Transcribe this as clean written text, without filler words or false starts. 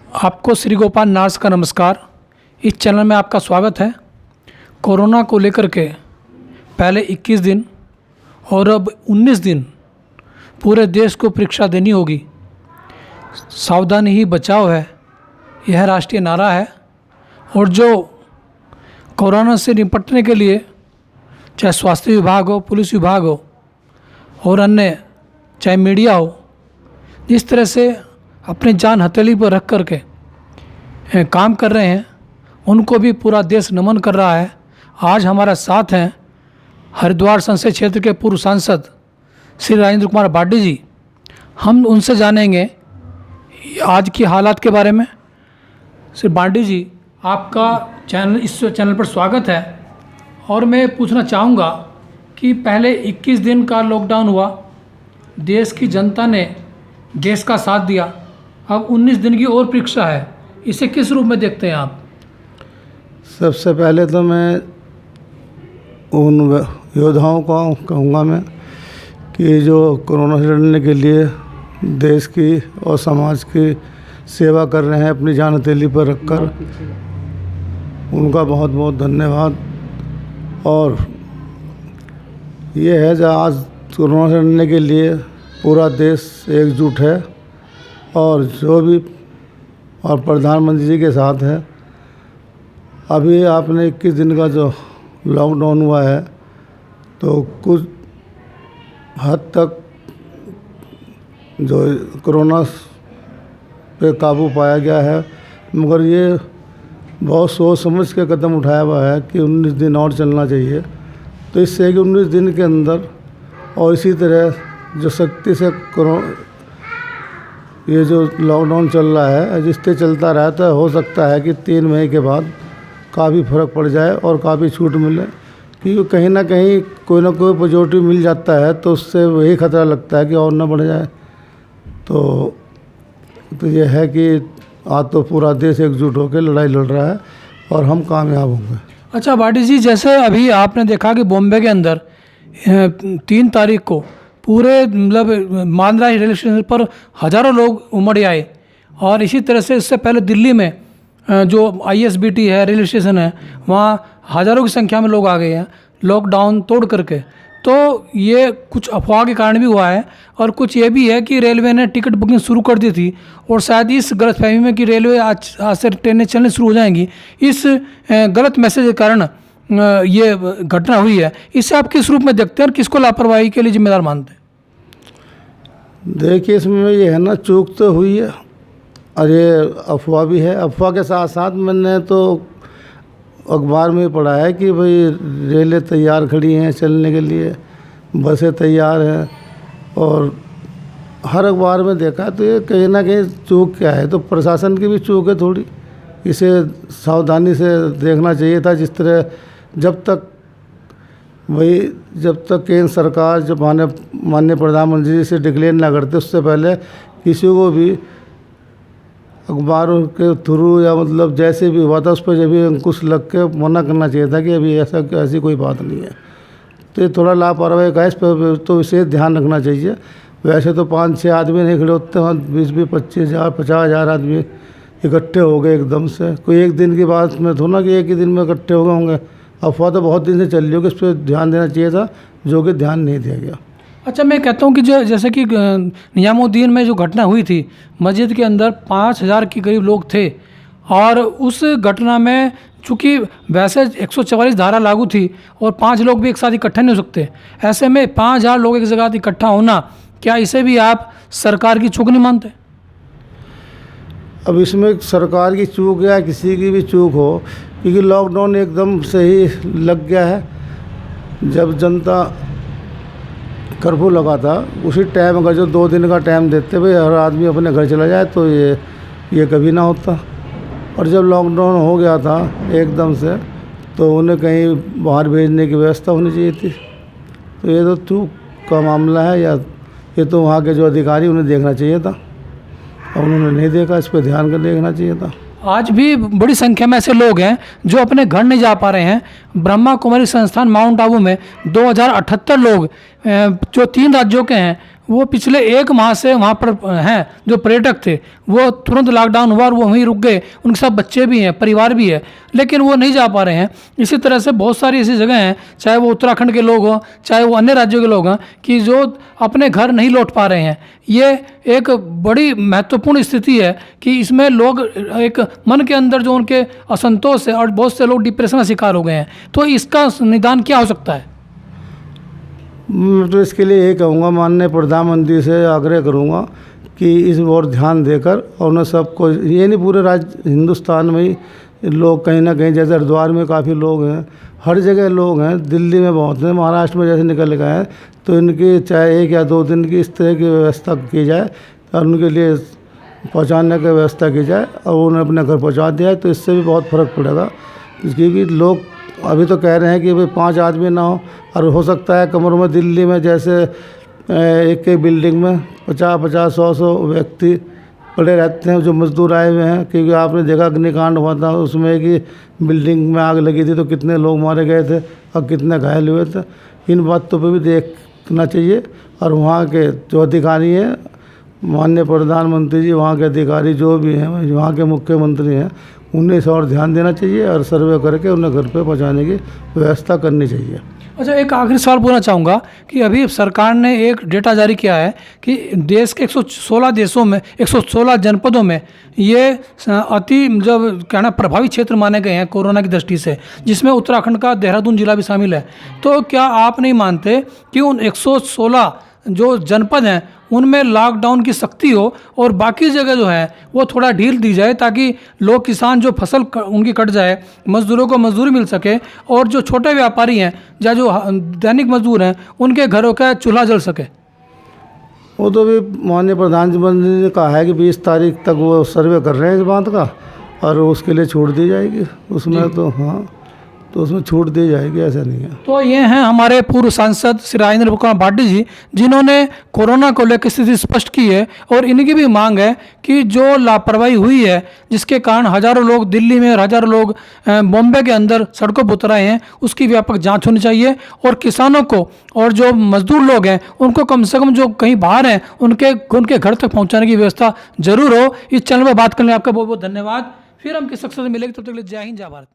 आपको श्री गोपाल नार्स का नमस्कार। इस चैनल में आपका स्वागत है। कोरोना को लेकर के पहले 21 दिन और अब 19 दिन पूरे देश को परीक्षा देनी होगी। सावधानी ही बचाव है, यह राष्ट्रीय नारा है। और जो कोरोना से निपटने के लिए चाहे स्वास्थ्य विभाग हो, पुलिस विभाग हो और अन्य चाहे मीडिया हो, जिस तरह से अपनी जान हथेली पर रख कर के काम कर रहे हैं, उनको भी पूरा देश नमन कर रहा है। आज हमारा साथ हैं हरिद्वार संसदीय क्षेत्र के पूर्व सांसद श्री राजेंद्र कुमार बाडी जी। हम उनसे जानेंगे आज की हालात के बारे में। श्री बाडी जी, आपका इस चैनल पर स्वागत है। और मैं पूछना चाहूँगा कि पहले 21 दिन का लॉकडाउन हुआ, देश की जनता ने देश का साथ दिया। अब 19 दिन की और परीक्षा है, इसे किस रूप में देखते हैं आप? सबसे पहले तो मैं उन योद्धाओं को कहूँगा मैं कि जो कोरोना से लड़ने के लिए देश की और समाज की सेवा कर रहे हैं अपनी जान हथेली पर रखकर, उनका बहुत बहुत धन्यवाद। और ये है जो आज कोरोना से लड़ने के लिए पूरा देश एकजुट है और जो भी और प्रधानमंत्री जी के साथ है। अभी आपने 21 दिन का जो लॉकडाउन हुआ है तो कुछ हद तक जो कोरोना पे काबू पाया गया है, मगर ये बहुत सोच समझ के कदम उठाया हुआ है कि 19 दिन और चलना चाहिए। तो इससे कि 19 दिन के अंदर और इसी तरह जो सख्ती से ये जो लॉकडाउन चल रहा है, जिससे चलता रहता है, हो सकता है कि 3 मई के बाद काफ़ी फ़र्क पड़ जाए और काफ़ी छूट मिले। क्योंकि कहीं ना कहीं कोई ना कोई पॉजिटिव मिल जाता है तो उससे वही खतरा लगता है कि और ना बढ़ जाए। तो ये है कि आज तो पूरा देश एकजुट होकर लड़ाई लड़ रहा है और हम कामयाब होंगे। अच्छा बाडी जी, जैसे अभी आपने देखा कि बॉम्बे के अंदर 3 तारीख को पूरे मांद्रा रेलवे स्टेशन पर हज़ारों लोग उमड़ आए। और इसी तरह से इससे पहले दिल्ली में जो ISBT है, रेलवे स्टेशन है, वहाँ हज़ारों की संख्या में लोग आ गए हैं लॉकडाउन तोड़ करके। तो ये कुछ अफवाह के कारण भी हुआ है और कुछ ये भी है कि रेलवे ने टिकट बुकिंग शुरू कर दी थी और शायद इस गलतफहमी में कि रेलवे आज से ट्रेनें चलने शुरू हो जाएंगी, इस गलत मैसेज के कारण ये घटना हुई है। इसे आप किस रूप में देखते हैं और किसको लापरवाही के लिए जिम्मेदार मानते हैं? देखिए, इसमें ये है ना, चूक तो हुई है और ये अफवाह भी है। अफवाह के साथ साथ मैंने तो अखबार में पढ़ा है कि भाई रेलें तैयार खड़ी हैं चलने के लिए, बसें तैयार हैं, और हर अखबार में देखा। तो ये कहीं ना कहीं चूक क्या है, तो प्रशासन की भी चूक है थोड़ी। इसे सावधानी से देखना चाहिए था। जिस तरह जब तक केंद्र सरकार जब माननीय प्रधानमंत्री जी से डिक्लेयर ना करते, उससे पहले किसी को भी अखबारों के थ्रू या मतलब जैसे भी हुआ था उस पर जब भी अंकुश लग के मना करना चाहिए था कि अभी ऐसी कोई बात नहीं है। तो ये थोड़ा लापरवाही का, इस पर तो विशेष ध्यान रखना चाहिए। वैसे तो 5-6 आदमी नहीं खड़े होते हैं, 20-20, 25,000, 50,000 आदमी इकट्ठे हो गए एकदम से। कोई एक दिन की बात में थोड़ा ना कि एक ही दिन में इकट्ठे हो गए होंगे। अफवाह तो बहुत दिन से चल रही होगी, इस पर ध्यान देना चाहिए था, जो कि ध्यान नहीं दिया गया। अच्छा, मैं कहता हूँ कि जो जैसे कि निजामुद्दीन में जो घटना हुई थी, मस्जिद के अंदर 5,000 के करीब लोग थे और उस घटना में चूँकि वैसे 144 धारा लागू थी और 5 लोग भी एक साथ इकट्ठे नहीं हो सकते। ऐसे में 5,000 लोग एक जगह इकट्ठा होना, क्या इसे भी आप सरकार की चूक नहीं मानते? अब इसमें सरकार की चूक या किसी की भी चूक हो, क्योंकि लॉकडाउन एकदम से ही लग गया है। जब जनता कर्फ्यू लगा था उसी टाइम अगर जो 2 दिन का टाइम देते भाई हर आदमी अपने घर चला जाए तो ये कभी ना होता। और जब लॉकडाउन हो गया था एकदम से, तो उन्हें कहीं बाहर भेजने की व्यवस्था होनी चाहिए थी। तो ये तो चूक का मामला है, या ये तो वहाँ के जो अधिकारी उन्हें देखना चाहिए था और उन्होंने नहीं देखा। इस पर ध्यान कर देखना चाहिए था। आज भी बड़ी संख्या में ऐसे लोग हैं जो अपने घर नहीं जा पा रहे हैं। ब्रह्मा कुमारी संस्थान माउंट आबू में 2078 लोग जो 3 राज्यों के हैं वो पिछले 1 माह से वहाँ पर हैं, जो पर्यटक थे वो तुरंत लॉकडाउन हुआ और वो वहीं रुक गए, उनके साथ बच्चे भी हैं, परिवार भी है, लेकिन वो नहीं जा पा रहे हैं। इसी तरह से बहुत सारी ऐसी जगह हैं, चाहे वो उत्तराखंड के लोग हों, चाहे वो अन्य राज्यों के लोग हों, कि जो अपने घर नहीं लौट पा रहे हैं। ये एक बड़ी महत्वपूर्ण स्थिति है कि इसमें लोग एक मन के अंदर जो उनके असंतोष है, और बहुत से लोग डिप्रेशन का शिकार हो गए हैं। तो इसका निदान क्या हो सकता है? मैं तो इसके लिए यही कहूँगा, माननीय प्रधानमंत्री से आग्रह करूँगा कि इस ओर ध्यान देकर, और उन्हें सबको, ये नहीं पूरे राज्य हिंदुस्तान में ही लोग कहीं ना कहीं, जैसे हरिद्वार में काफ़ी लोग हैं, हर जगह लोग हैं, दिल्ली में बहुत हैं, महाराष्ट्र में जैसे निकल गए हैं, तो इनकी चाहे 1 या 2 दिन की इस तरह की व्यवस्था की जाए और उनके लिए पहुंचाने की व्यवस्था की जाए, और उन्हें अपने घर पहुंचा दिया, तो इससे भी बहुत फ़र्क पड़ेगा। क्योंकि लोग अभी तो कह रहे हैं कि भाई 5 आदमी ना हो, और हो सकता है कमरों में, दिल्ली में जैसे एक एक बिल्डिंग में 50-50, 100-100 व्यक्ति पड़े रहते हैं जो मजदूर आए हुए हैं। क्योंकि आपने देखा अग्निकांड हुआ था उसमें कि बिल्डिंग में आग लगी थी, तो कितने लोग मारे गए थे और कितने घायल हुए थे। इन बातों पे भी देखना चाहिए, और वहाँ के जो अधिकारी हैं, माननीय प्रधानमंत्री जी, वहाँ के अधिकारी जो भी हैं, वहाँ के मुख्यमंत्री हैं, उन्हें इस और ध्यान देना चाहिए और सर्वे करके उन्हें घर पे पहुँचाने की व्यवस्था करनी चाहिए। अच्छा, एक आखिरी सवाल पूछना चाहूँगा कि अभी सरकार ने एक डेटा जारी किया है कि देश के 116 देशों में, 116 जनपदों में ये अति जब कहना प्रभावी क्षेत्र माने गए हैं कोरोना की दृष्टि से, जिसमें उत्तराखंड का देहरादून जिला भी शामिल है। तो क्या आप नहीं मानते कि उन 116 जो जनपद हैं उनमें लॉकडाउन की सख्ती हो और बाकी जगह जो है वो थोड़ा ढील दी जाए, ताकि लोग, किसान जो फसल उनकी कट जाए, मजदूरों को मजदूरी मिल सके, और जो छोटे व्यापारी हैं या जो दैनिक मजदूर हैं उनके घरों का चूल्हा जल सके? वो तो भी माननीय प्रधानमंत्री ने कहा है कि 20 तारीख तक वो सर्वे कर रहे हैं इस बात का, और उसके लिए छूट दी जाएगी उसमें। तो हाँ, तो उसमें छूट दी जाएगी, ऐसा नहीं है। तो ये हैं हमारे पूर्व सांसद श्री राजेंद्र कुमार भाटी जी, जिन्होंने कोरोना को लेकर स्थिति स्पष्ट की है, और इनकी भी मांग है कि जो लापरवाही हुई है, जिसके कारण हज़ारों लोग दिल्ली में और हज़ारों लोग बॉम्बे के अंदर सड़कों पर उतर आए हैं, उसकी व्यापक जांच होनी चाहिए। और किसानों को और जो मजदूर लोग हैं उनको कम से कम, जो कहीं बाहर हैं, उनके घर तक पहुँचाने की व्यवस्था जरूर हो। इस चैनल में बात करने आपका बहुत बहुत धन्यवाद। फिर हम किस शख्स से मिलेंगे, तब तक के लिए जय हिंद, जय भारत।